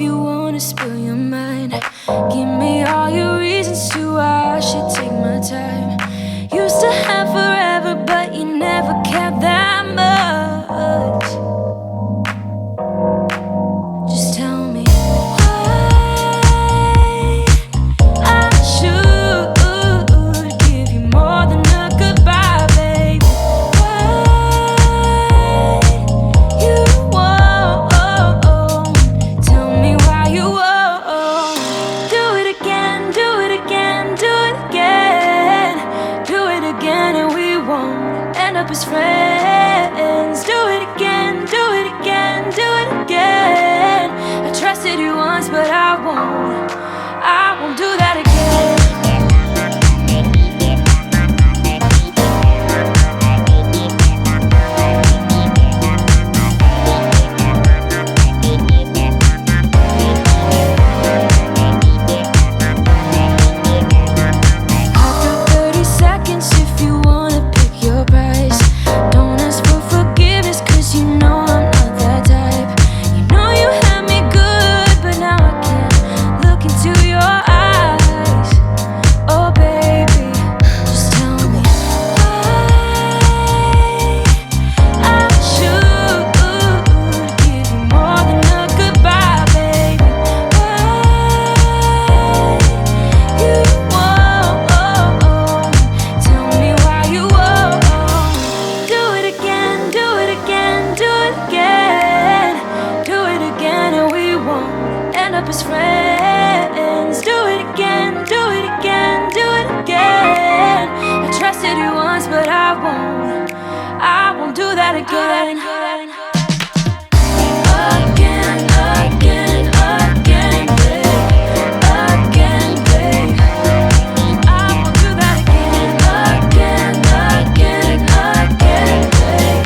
if you wanna spill your mind. Give me all your reasons to why I should take my time. Used to have forever, but you never cared that much. Just tell me why I should give you more than a goodbye, baby. Why you won't tell me why you won't. Do it again, do it again, do it again. Do it again and we won't end up as friends. Do it again, do it again, do it again. I trusted you once, but I won't do that again. After 30 seconds, if you wanna pick your price, don't ask for forgiveness, 'cause you know I'm not that type. You know you had me good, but now I can't look into your eyes. Oh baby, just tell me why I should give you more than a goodbye, baby. Why you won't tell me why you won't. Do it again, do it again, do it again. Do it again and we won't end up as friends. Do it again, do it again, do it again. I trusted you once, but I won't do that again. Again, again, again, babe. Again, babe. I won't do that again. Again, again, again, babe.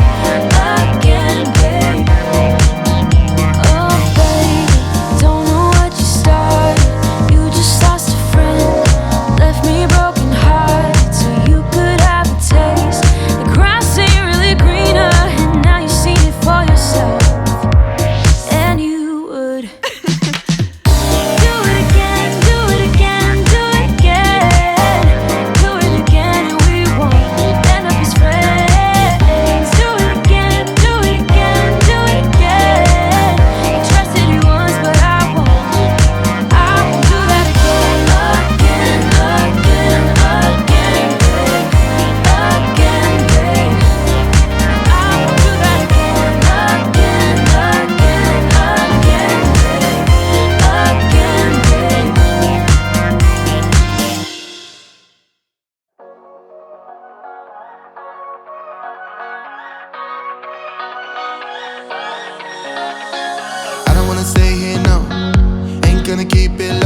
Again, babe. Oh baby, don't know what you started. You just lost a friend, left me broken hearted, so you could have a taste. The grass ain't really greener, and now you've seen it for yourself. And you would do it again, do it again, do it again. Do it again and we won't end up as friends. Do it again, do it again, do it again. I trusted you once, but I won't do that again. Again, again, again, babe. Again, babe. I won't do that again. Again, again, again, babe. Again, babe. I don't wanna stay here, no. Ain't gonna keep it